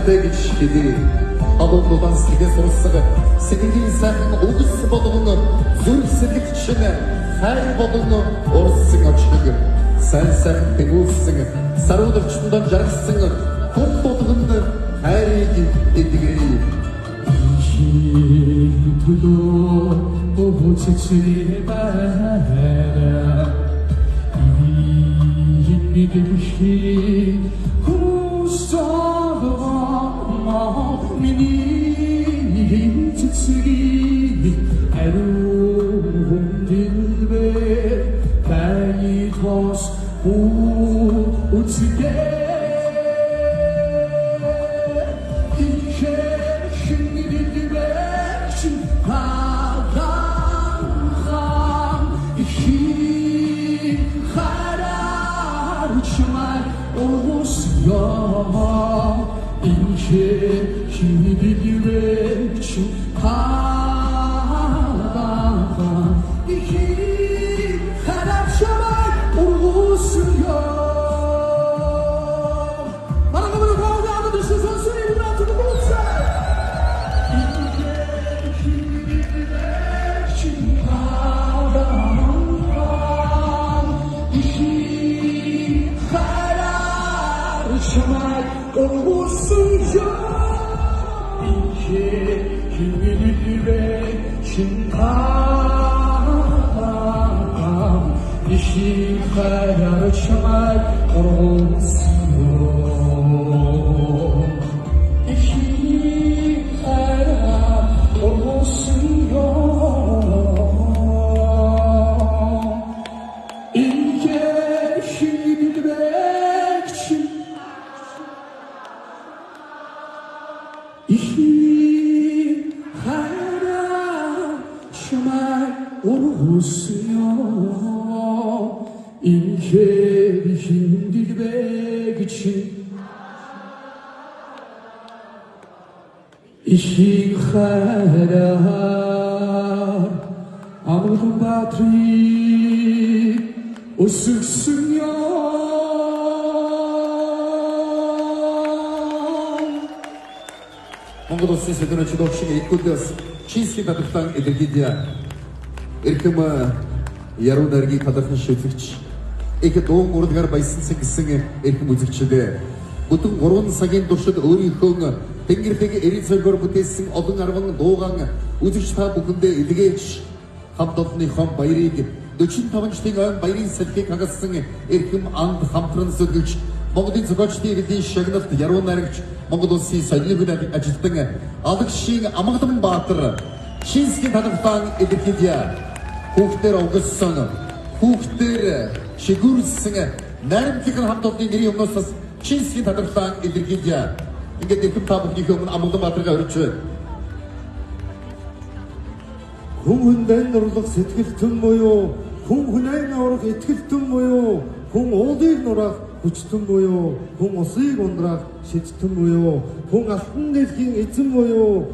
хайртай гэж хэлээ. Алуулуудан сэргээ сурсаг сэтгэлийн сайхан үгс болгоно зүрх сэтгэгч хайр болгоно урсан очиг сайн сайхан тэнүүлсэн сарууд орчиндөө жаргасан хүн болгонд хайрыг эдгэрээ. tulur o çiçeğe bana yeni bir şey kusama mini çiçeği erum dilber beni toz bu uçge İnce kimi bilmek için kalan iki karar şamar oluşuyor. Bana bunu kavga düşünsen söyle ben tutup olsam. İnce kimi bilmek için kalan iki karar şamar oluşuyor. İnce kimi bilmek için kalan işi karar şamar oluşuyor. İşi karar oluşuyor. İnce kimi bilmek için İşi hayra şamar oluşuyor. İnce işin dilbek için İşi hayra ağrı batri ısıksın ya. Монгол улсын сэдвийн чөлөөлөгчийн эдгүүдээс Чинсхийн татварлан илэрхийлье. Эрхэм яруу найргийн талархын шилжигч их дуун урдгаар баясансан гэсэн эрхэм үзэгчдээ бүтэн 3 цагийн туршид өөрийнхөө Тэнгэрхэг эрийн цогоор бүтээсэн олон арван дуугаан үзэгч та бүхэндээ илгээж хамт олонныхон баярыг 45 жилийн ойн баярын салхийг хагассан эрхэм анд хамтран зөвлөж Монголын зохиолчдын эдийн шагналт яруу найрагч Монгол улсын соёлын ажилтан Алагшийн Амгалан Баатар Чинсхийн татварлан илэрхийлье. Хүүхдээр угссан хүүхдээр шигүүрсэн найрамдлын хамт олонны нэрийн өмнөөс Чинсхийн татварлан илэрхийлье. Ингээд эрхэм та бүхний өмнө Амгалан Баатарга өргөж байна. Хүн хүндэн нурлах сэтгэлтэн буюу хүн хүнэн аврах итгэлтэн буюу хүн уулыг нурах хүчтэн буюу хүн усыг ундрах шидтэн буюу хүн алтан дэлхийн эзэн буюу